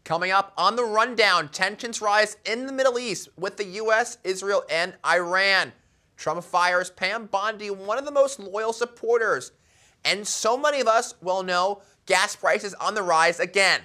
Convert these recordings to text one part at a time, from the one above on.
Coming up on the rundown, tensions rise in the Middle East with the U.S., Israel, and Iran. Trump fires Pam Bondi, one of the most loyal supporters. And so many of us will know gas prices on the rise again.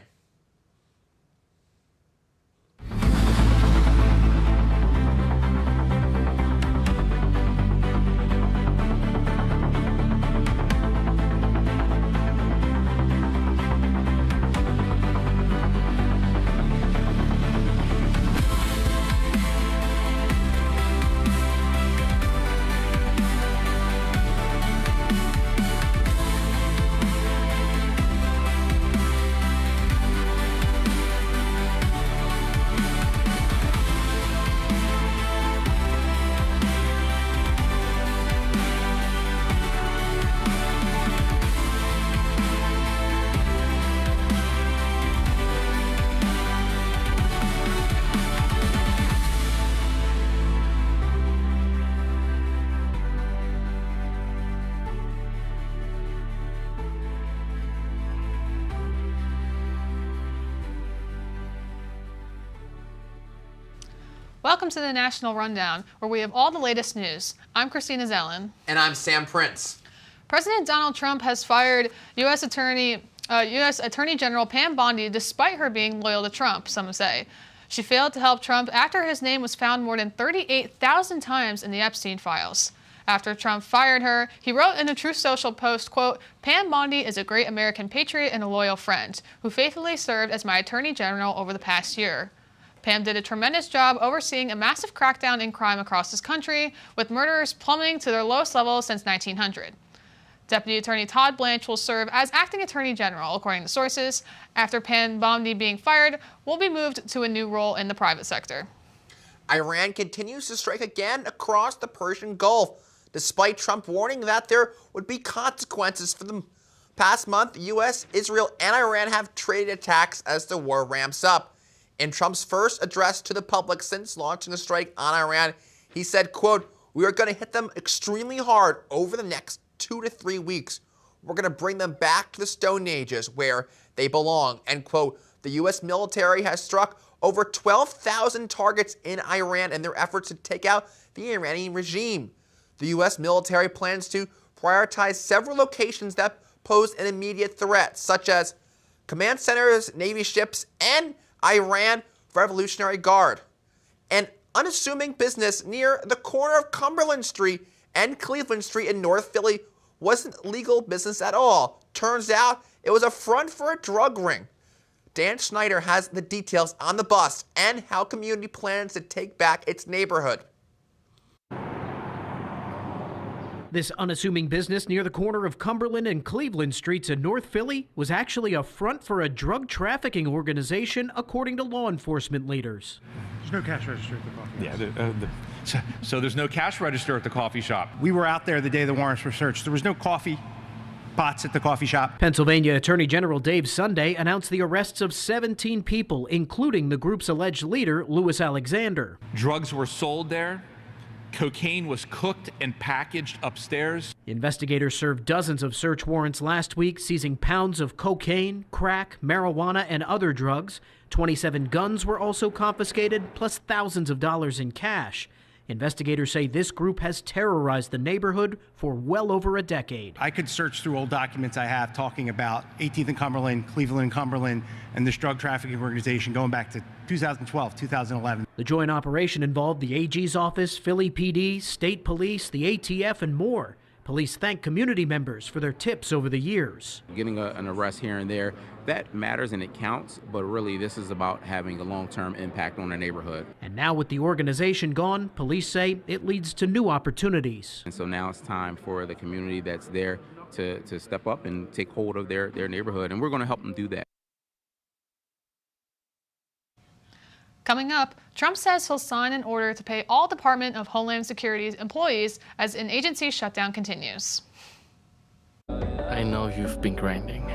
Welcome to the National Rundown, where we have all the latest news. I'm Christina Zellin. And I'm Sam Prince. President Donald Trump has fired U.S. Attorney General Pam Bondi despite her being loyal to Trump, some say. She failed to help Trump after his name was found more than 38,000 times in the Epstein files. After Trump fired her, he wrote in a Truth Social post, quote, "Pam Bondi is a great American patriot and a loyal friend who faithfully served as my Attorney General over the past year. Pam did a tremendous job overseeing a massive crackdown in crime across this country, with murderers plummeting to their lowest level since 1900. Deputy Attorney Todd Blanche will serve as acting Attorney General, according to sources. After Pam Bondi being fired, will be moved to a new role in the private sector." Iran continues to strike again across the Persian Gulf, despite Trump warning that there would be consequences for them. Past month, the U.S., Israel, and Iran have traded attacks as the war ramps up. In Trump's first address to the public since launching the strike on Iran, he said, quote, "We are going to hit them extremely hard over the next 2 to 3 weeks. We're going to bring them back to the Stone Ages where they belong," end quote. The U.S. military has struck over 12,000 targets in Iran in their efforts to take out the Iranian regime. The U.S. military plans to prioritize several locations that pose an immediate threat, such as command centers, Navy ships, and Iran Revolutionary Guard. An unassuming business near the corner of Cumberland Street and Cleveland Street in North Philly wasn't legal business at all. Turns out it was a front for a drug ring. Dan Schneider has the details on the bust and how community plans to take back its neighborhood. This unassuming business near the corner of Cumberland and Cleveland Streets in North Philly was actually a front for a drug trafficking organization, according to law enforcement leaders. There's no cash register at the coffee shop. So there's no cash register at the coffee shop. We were out there the day the warrants were searched. There was no coffee pots at the coffee shop. Pennsylvania Attorney General Dave Sunday announced the arrests of 17 people, including the group's alleged leader, Louis Alexander. Drugs were sold there. Cocaine was cooked and packaged upstairs. Investigators served dozens of search warrants last week, seizing pounds of cocaine, crack, marijuana, and other drugs. 27 guns were also confiscated, plus thousands of dollars in cash. Investigators say this group has terrorized the neighborhood for well over a decade. I could search through old documents I have talking about 18th and Cumberland, Cleveland and Cumberland, and this drug trafficking organization going back to 2012, 2011. The joint operation involved the AG's office, Philly PD, state police, the ATF, and more. Police thank community members for their tips over the years. Getting an arrest here and there, that matters and it counts, but really this is about having a long-term impact on the neighborhood. And now with the organization gone, police say it leads to new opportunities. And so now it's time for the community that's there to step up and take hold of their neighborhood, and we're going to help them do that. Coming up, Trump says he'll sign an order to pay all Department of Homeland Security's employees as an agency shutdown continues. I know you've been grinding.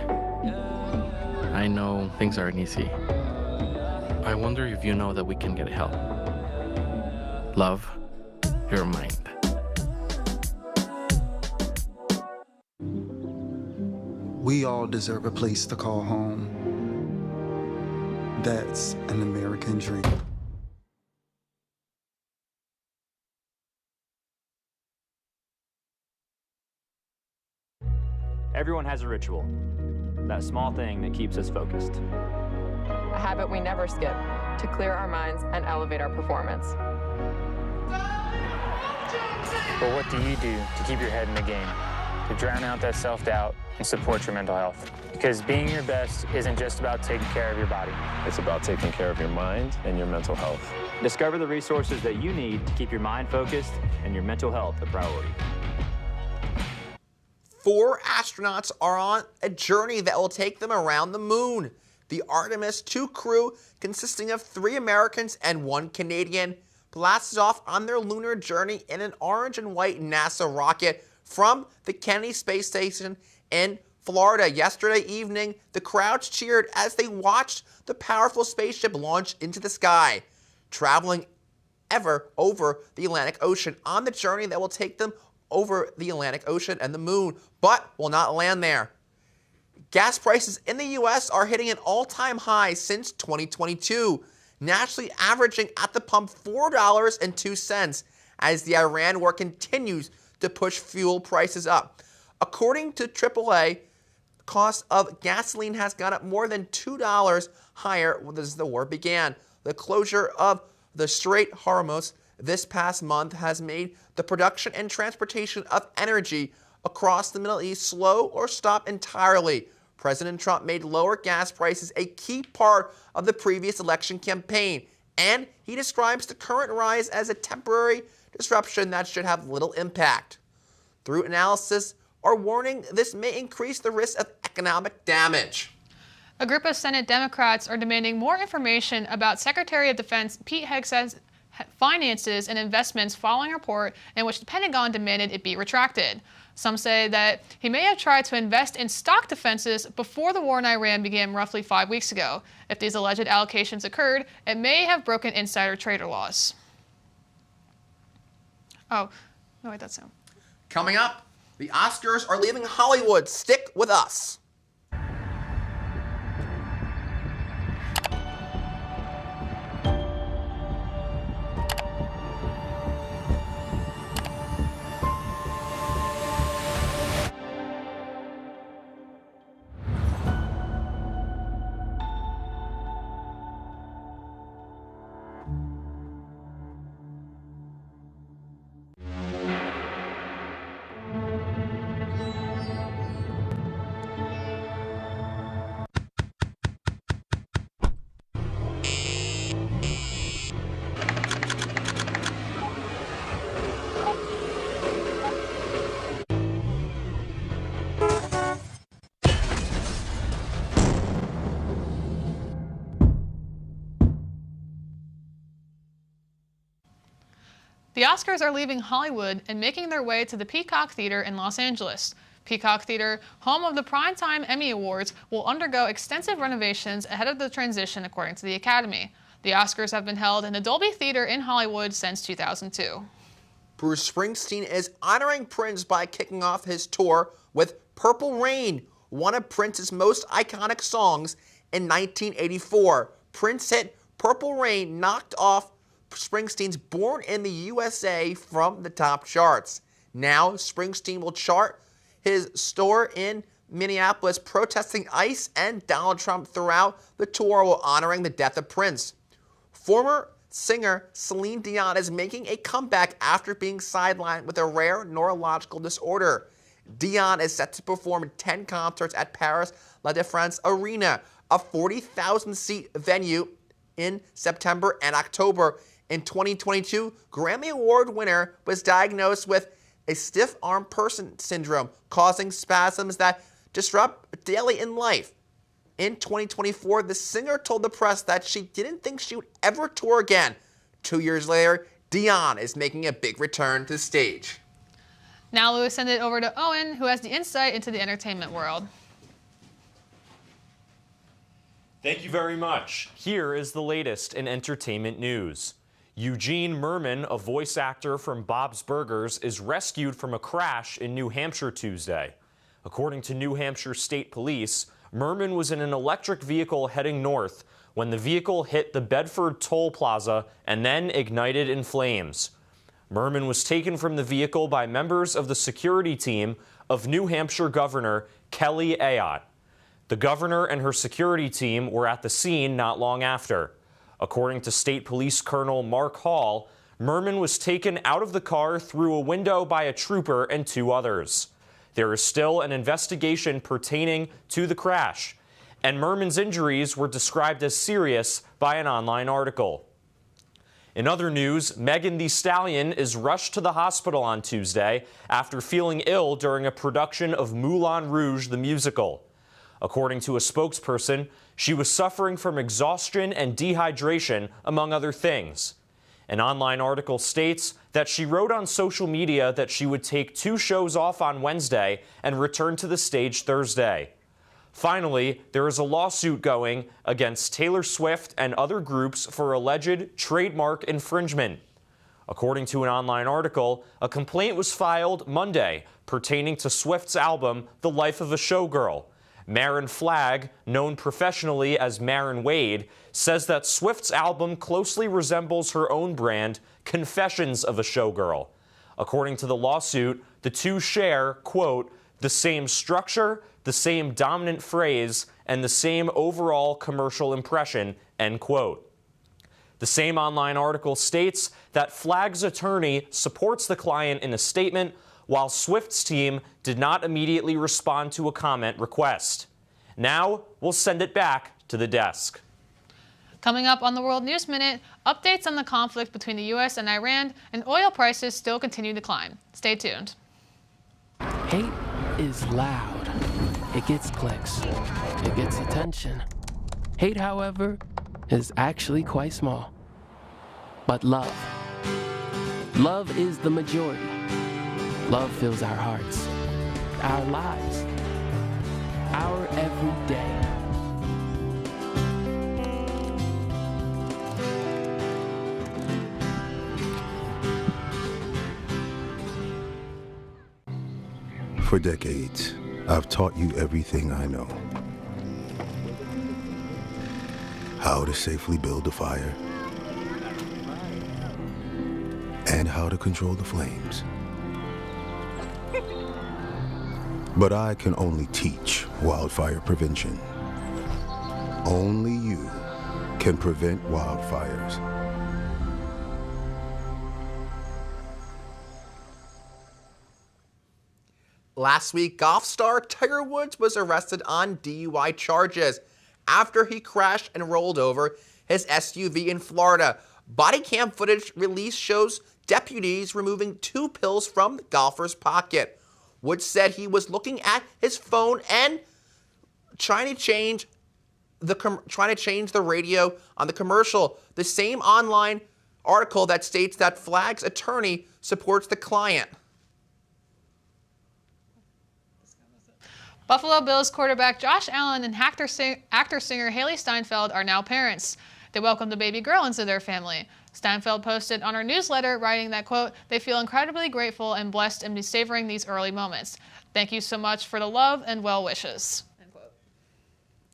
I know things aren't easy. I wonder if you know that we can get help. Love, your mind. We all deserve a place to call home. That's an American dream. Everyone has a ritual, that small thing that keeps us focused. A habit we never skip to clear our minds and elevate our performance. But what do you do to keep your head in the game, to drown out that self-doubt and support your mental health? Because being your best isn't just about taking care of your body. It's about taking care of your mind and your mental health. Discover the resources that you need to keep your mind focused and your mental health a priority. 4 astronauts are on a journey that will take them around the moon. The Artemis 2 crew, consisting of 3 Americans and 1 Canadian, blasted off on their lunar journey in an orange and white NASA rocket from the Kennedy Space Station in Florida. Yesterday evening, the crowds cheered as they watched the powerful spaceship launch into the sky, traveling over the Atlantic Ocean on the journey that will take them over the Atlantic Ocean and the moon, but will not land there. Gas prices in the U.S. are hitting an all-time high since 2022, nationally averaging at the pump $4.02 as the Iran war continues to push fuel prices up. According to AAA, the cost of gasoline has gone up more than $2 higher as the war began. The closure of the Strait Hormuz this past month has made the production and transportation of energy across the Middle East slow or stop entirely. President Trump made lower gas prices a key part of the previous election campaign, and he describes the current rise as a temporary disruption that should have little impact. Through analysis are warning this may increase the risk of economic damage. A group of Senate Democrats are demanding more information about Secretary of Defense Pete Hegseth's finances and investments following a report in which the Pentagon demanded it be retracted. Some say that he may have tried to invest in stock defenses before the war in Iran began roughly 5 weeks ago. If these alleged allocations occurred, it may have broken insider trader laws. Oh, no, wait, that's him. Coming up, the Oscars are leaving Hollywood. Stick with us. The Oscars are leaving Hollywood and making their way to the Peacock Theater in Los Angeles. Peacock Theater, home of the Primetime Emmy Awards, will undergo extensive renovations ahead of the transition, according to the Academy. The Oscars have been held in the Dolby Theater in Hollywood since 2002. Bruce Springsteen is honoring Prince by kicking off his tour with Purple Rain, one of Prince's most iconic songs in 1984. Prince hit Purple Rain knocked off Springsteen's Born in the USA from the top charts. Now, Springsteen will chart his store in Minneapolis protesting ICE and Donald Trump throughout the tour while honoring the death of Prince. Former singer Celine Dion is making a comeback after being sidelined with a rare neurological disorder. Dion is set to perform 10 concerts at Paris La Défense Arena, a 40,000-seat venue, in September and October. In 2022, Grammy Award winner was diagnosed with a stiff-arm person syndrome, causing spasms that disrupt daily in life. In 2024, the singer told the press that she didn't think she would ever tour again. 2 years later, Dion is making a big return to the stage. Now we'll send it over to Owen, who has the insight into the entertainment world. Thank you very much. Here is the latest in entertainment news. Eugene Merman, a voice actor from Bob's Burgers, is rescued from a crash in New Hampshire Tuesday. According to New Hampshire State Police, Merman was in an electric vehicle heading north when the vehicle hit the Bedford Toll Plaza and then ignited in flames. Merman was taken from the vehicle by members of the security team of New Hampshire Governor Kelly Ayotte. The governor and her security team were at the scene not long after. According to State Police Colonel Mark Hall, Merman was taken out of the car through a window by a trooper and 2 others. There is still an investigation pertaining to the crash, and Merman's injuries were described as serious by an online article. In other news, Megan Thee Stallion is rushed to the hospital on Tuesday after feeling ill during a production of Moulin Rouge the musical. According to a spokesperson, she was suffering from exhaustion and dehydration, among other things. An online article states that she wrote on social media that she would take 2 shows off on Wednesday and return to the stage Thursday. Finally, there is a lawsuit going against Taylor Swift and other groups for alleged trademark infringement. According to an online article, a complaint was filed Monday pertaining to Swift's album, The Life of a Showgirl. Marin Flagg, known professionally as Marin Wade, says that Swift's album closely resembles her own brand, Confessions of a Showgirl. According to the lawsuit, the two share, quote, the same structure, the same dominant phrase, and the same overall commercial impression, end quote. The same online article states that Flagg's attorney supports the client in a statement, while Swift's team did not immediately respond to a comment request. Now, we'll send it back to the desk. Coming up on the World News Minute, updates on the conflict between the U.S. and Iran, and oil prices still continue to climb. Stay tuned. Hate is loud. It gets clicks. It gets attention. Hate, however, is actually quite small. But love. Love is the majority. Love fills our hearts, our lives, our every day. For decades, I've taught you everything I know. How to safely build a fire, and how to control the flames. But I can only teach wildfire prevention. Only you can prevent wildfires. Last week, golf star Tiger Woods was arrested on DUI charges after he crashed and rolled over his SUV in Florida. Body cam footage released shows deputies removing 2 pills from the golfer's pocket. Woods said he was looking at his phone and trying to change the radio on the commercial. The same online article that states that Flagg's attorney supports the client. Buffalo Bills quarterback Josh Allen and actor-singer Haley Steinfeld are now parents. They welcomed a baby girl into their family. Steinfeld posted on her newsletter, writing that, quote, they feel incredibly grateful and blessed and be savoring these early moments. Thank you so much for the love and well wishes. End quote.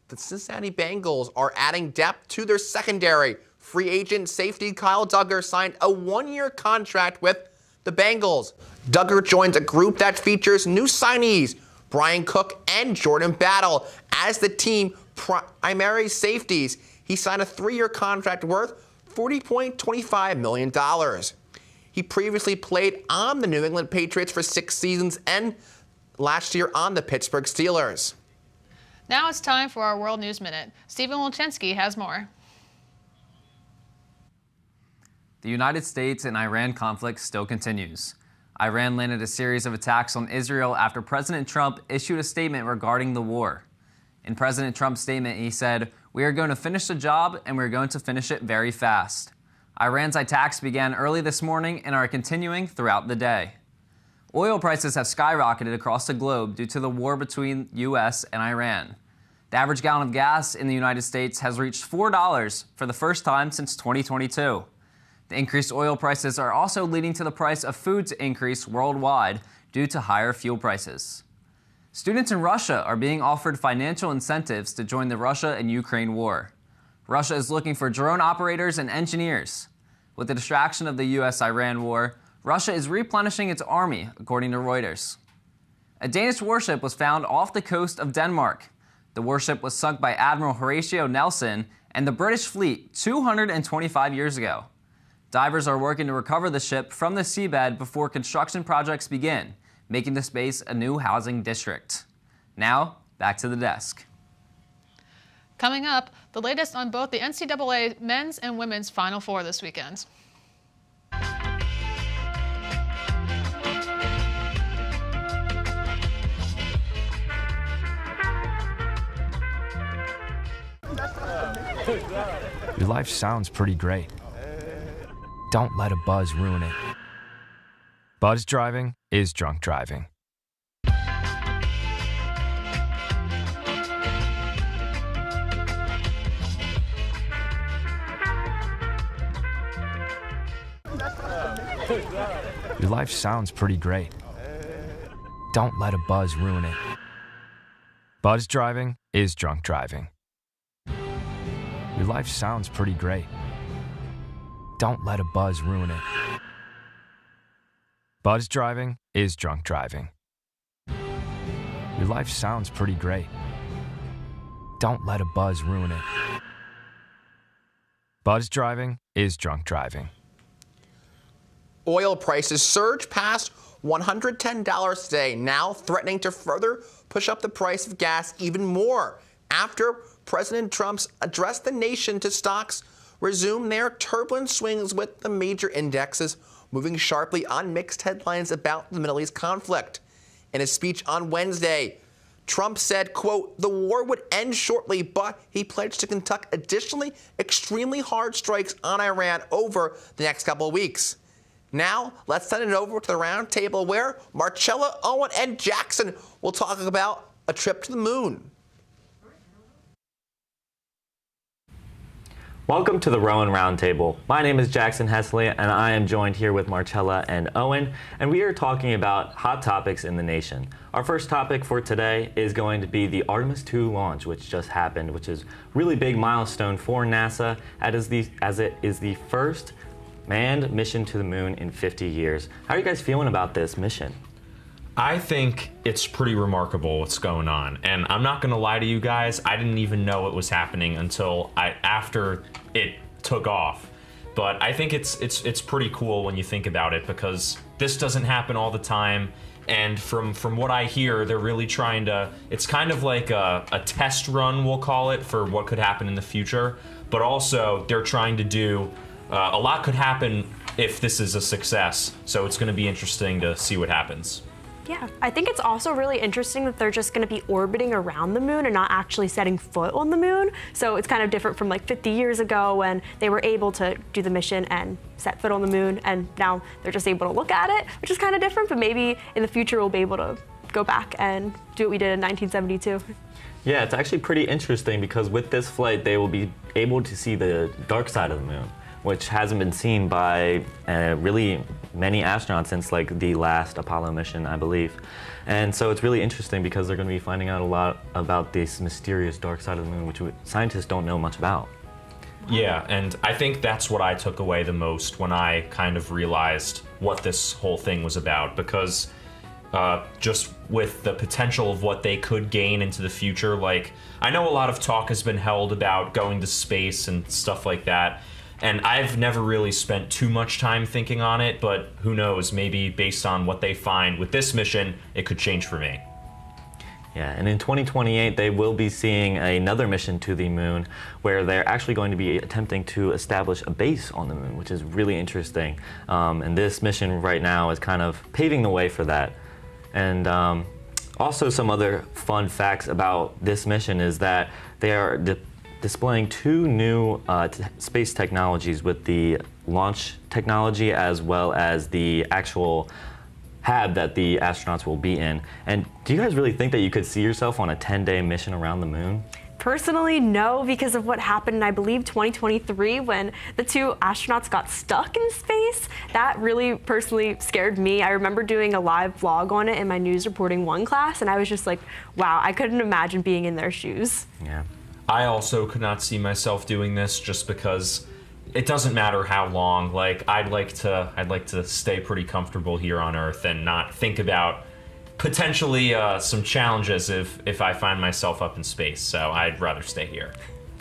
The Cincinnati Bengals are adding depth to their secondary. Free agent safety Kyle Dugger signed a 1-year contract with the Bengals. Dugger joins a group that features new signees, Brian Cook and Jordan Battle, as the team primary safeties. He signed a 3-year contract worth $40.25 million. He previously played on the New England Patriots for 6 seasons and last year on the Pittsburgh Steelers. Now it's time for our World News Minute. Stephen Wolchenski has more. The United States and Iran conflict still continues. Iran landed a series of attacks on Israel after President Trump issued a statement regarding the war. In President Trump's statement, he said, "We are going to finish the job, and we're going to finish it very fast." Iran's attacks began early this morning and are continuing throughout the day. Oil prices have skyrocketed across the globe due to the war between U.S. and Iran. The average gallon of gas in the United States has reached $4 for the first time since 2022. The increased oil prices are also leading to the price of food to increase worldwide due to higher fuel prices. Students in Russia are being offered financial incentives to join the Russia and Ukraine war. Russia is looking for drone operators and engineers. With the distraction of the U.S.-Iran war, Russia is replenishing its army, according to Reuters. A Danish warship was found off the coast of Denmark. The warship was sunk by Admiral Horatio Nelson and the British fleet 225 years ago. Divers are working to recover the ship from the seabed before construction projects begin, making the space a new housing district. Now, back to the desk. Coming up, the latest on both the NCAA men's and women's Final Four this weekend. Your life sounds pretty great. Don't let a buzz ruin it. Buzz driving is drunk driving. Your life sounds pretty great. Don't let a buzz ruin it. Buzz driving is drunk driving. Your life sounds pretty great. Don't let a buzz ruin it. Buzz driving is drunk driving. Your life sounds pretty great. Don't let a buzz ruin it. Buzz driving is drunk driving. Oil prices surge past $110 today, now threatening to further push up the price of gas even more after President Trump's address the nation to stocks resume their turbulent swings, with the major indexes moving sharply on mixed headlines about the Middle East conflict. In his speech on Wednesday, Trump said, quote, the war would end shortly, but he pledged to conduct additionally extremely hard strikes on Iran over the next couple of weeks. Now, let's send it over to the round table where Marcella, Owen, and Jackson will talk about a trip to the moon. Welcome to the Rowan Roundtable. My name is Jackson Hesley, and I am joined here with Marcella and Owen, and we are talking about hot topics in the nation. Our first topic for today is going to be the Artemis II launch, which just happened, which is a really big milestone for NASA, as it is the first manned mission to the moon in 50 years. How are you guys feeling about this mission? I think it's pretty remarkable what's going on, and I'm not gonna lie to you guys, I didn't even know it was happening until after it took off. But I think it's pretty cool when you think about it, because this doesn't happen all the time, and from what I hear, they're really trying to, it's kind of like a test run, we'll call it, for what could happen in the future, but also they're trying to do, a lot could happen if this is a success, so it's gonna be interesting to see what happens. Yeah, I think it's also really interesting that they're just going to be orbiting around the moon and not actually setting foot on the moon. So it's kind of different from like 50 years ago when they were able to do the mission and set foot on the moon, and now they're just able to look at it, which is kind of different, but maybe in the future we'll be able to go back and do what we did in 1972. Yeah, it's actually pretty interesting because with this flight they will be able to see the dark side of the moon, which hasn't been seen by really many astronauts since like the last Apollo mission, I believe. And so it's really interesting because they're going to be finding out a lot about this mysterious dark side of the moon, which scientists don't know much about. Yeah, and I think that's what I took away the most when I kind of realized what this whole thing was about, because just with the potential of what they could gain into the future, like, I know a lot of talk has been held about going to space and stuff like that, and I've never really spent too much time thinking on it, but who knows, maybe based on what they find with this mission, it could change for me. Yeah, and in 2028, they will be seeing another mission to the moon where they're actually going to be attempting to establish a base on the moon, which is really interesting. And this mission right now is kind of paving the way for that. And also some other fun facts about this mission is that they are displaying two new space technologies with the launch technology as well as the actual pad that the astronauts will be in. And do you guys really think that you could see yourself on a 10-day mission around the moon? Personally, no, because of what happened in, I believe, 2023 when the two astronauts got stuck in space. That really personally scared me. I remember doing a live vlog on it in my News Reporting 1 class, and I was just like, wow, I couldn't imagine being in their shoes. Yeah. I also could not see myself doing this just because it doesn't matter how long. Like, I'd like to stay pretty comfortable here on Earth and not think about potentially some challenges if I find myself up in space. So I'd rather stay here.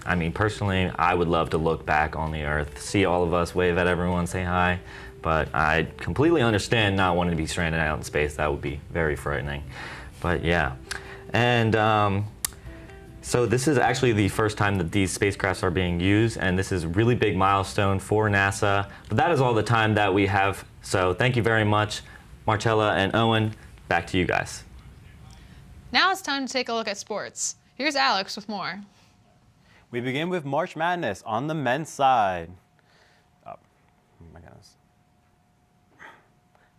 I mean, personally, I would love to look back on the Earth, see all of us, wave at everyone, say hi, but I completely understand not wanting to be stranded out in space. That would be very frightening. But yeah, and so this is actually the first time that these spacecrafts are being used, and this is a really big milestone for NASA. But that is all the time that we have, so thank you very much, Marcella and Owen. Back to you guys. Now it's time to take a look at sports. Here's Alex with more. We begin with March Madness on the men's side. Oh my goodness.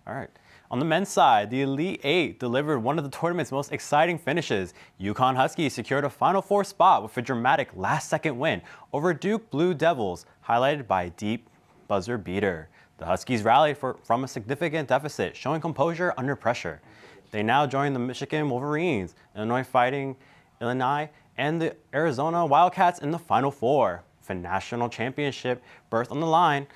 All right. On the men's side, the Elite Eight delivered one of the tournament's most exciting finishes. UConn Huskies secured a Final Four spot with a dramatic last-second win over Duke Blue Devils, highlighted by a deep buzzer beater. The Huskies rallied from a significant deficit, showing composure under pressure. They now join the Michigan Wolverines, Illinois Fighting Illini, and the Arizona Wildcats in the Final Four, with a national championship berth on the line.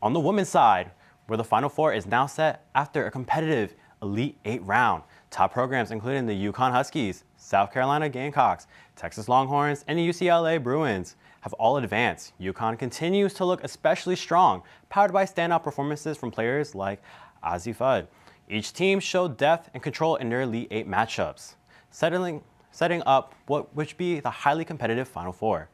On the women's side, where the Final Four is now set after a competitive Elite Eight round. Top programs including the UConn Huskies, South Carolina Gamecocks, Texas Longhorns, and the UCLA Bruins have all advanced. UConn continues to look especially strong, powered by standout performances from players like Azzi Fudd. Each team showed depth and control in their Elite Eight matchups, setting up what would be the highly competitive Final Four.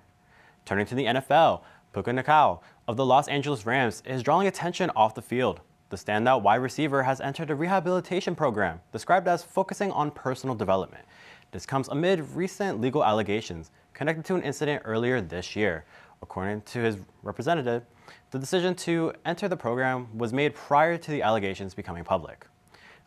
Turning to the NFL, Puka Nacua of the Los Angeles Rams is drawing attention off the field. The standout wide receiver has entered a rehabilitation program described as focusing on personal development. This comes amid recent legal allegations connected to an incident earlier this year. According to his representative, the decision to enter the program was made prior to the allegations becoming public.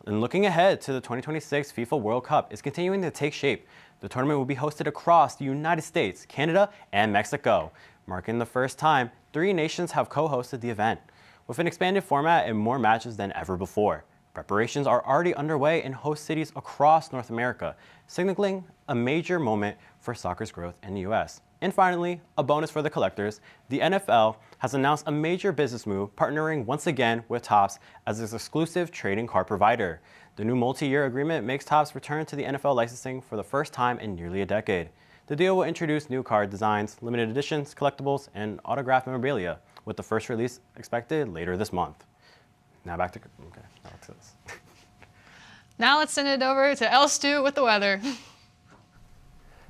And looking ahead to the 2026 FIFA World Cup is continuing to take shape. The tournament will be hosted across the United States, Canada, and Mexico, marking the first time 3 nations have co-hosted the event, with an expanded format and more matches than ever before. Preparations are already underway in host cities across North America, signaling a major moment for soccer's growth in the U.S. And finally, a bonus for the collectors, the NFL has announced a major business move, partnering once again with Topps as its exclusive trading card provider. The new multi-year agreement makes Topps return to the NFL licensing for the first time in nearly a decade. The deal will introduce new card designs, limited editions, collectibles, and autographed memorabilia, with the first release expected later this month. Now back to this. Now let's send it over to El Stu with the weather.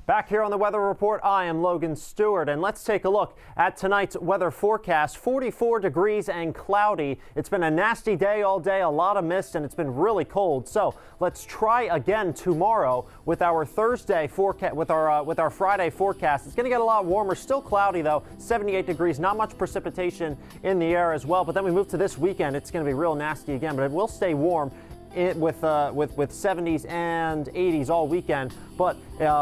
Back here on the Weather Report, I am Logan Stewart, and let's take a look at tonight's weather forecast. 44 degrees and cloudy. It's been a nasty day all day, a lot of mist, and it's been really cold. So let's try again tomorrow with our Thursday forecast, with our Friday forecast. It's going to get a lot warmer, still cloudy though, 78 degrees, not much precipitation in the air as well. But then we move to this weekend, it's going to be real nasty again, but it will stay warm. With 70s and 80s all weekend, but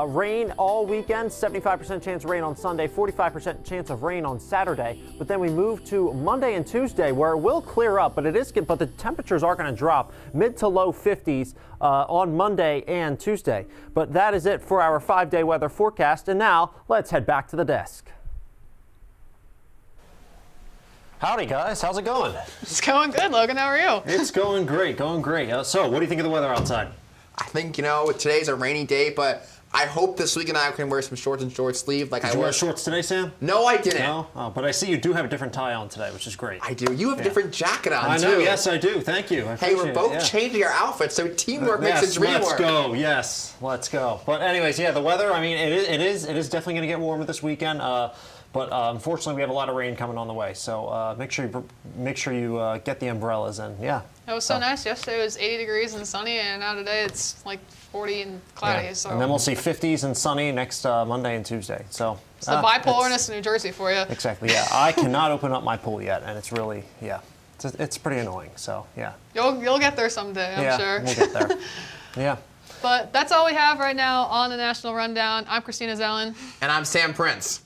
rain all weekend, 75% chance of rain on Sunday, 45% chance of rain on Saturday. But then we move to Monday and Tuesday, where it will clear up, but the temperatures are going to drop mid to low 50s on Monday and Tuesday. But that is it for our 5-day weather forecast. And now let's head back to the desk. Howdy, guys. How's it going? It's going good, Logan. How are you? It's going great, going great. So, what do you think of the weather outside? I think, today's a rainy day, but I hope this weekend I can wear some shorts and short sleeve. Did you wear shorts today, Sam? No, I didn't. No? Oh, but I see you do have a different tie on today, which is great. I do. You have a different jacket on, too. I know. Yes, I do. Thank you. Hey, we're both changing our outfits, so teamwork makes the dream work. Let's go. Yes, let's go. But anyways, yeah, the weather, I mean, it is definitely going to get warmer this weekend. But unfortunately, we have a lot of rain coming on the way, so make sure you get the umbrellas in. Yeah. It was so nice. Yesterday it was 80 degrees and sunny, and now today it's like 40 and cloudy. Yeah. So. And then we'll see 50s and sunny next Monday and Tuesday. So it's the bipolarness in New Jersey for you. Exactly. Yeah. I cannot open up my pool yet, and it's really it's pretty annoying. So yeah. You'll get there someday, I'm sure. We'll get there. Yeah. But that's all we have right now on the National Rundown. I'm Christina Zellen. And I'm Sam Prince.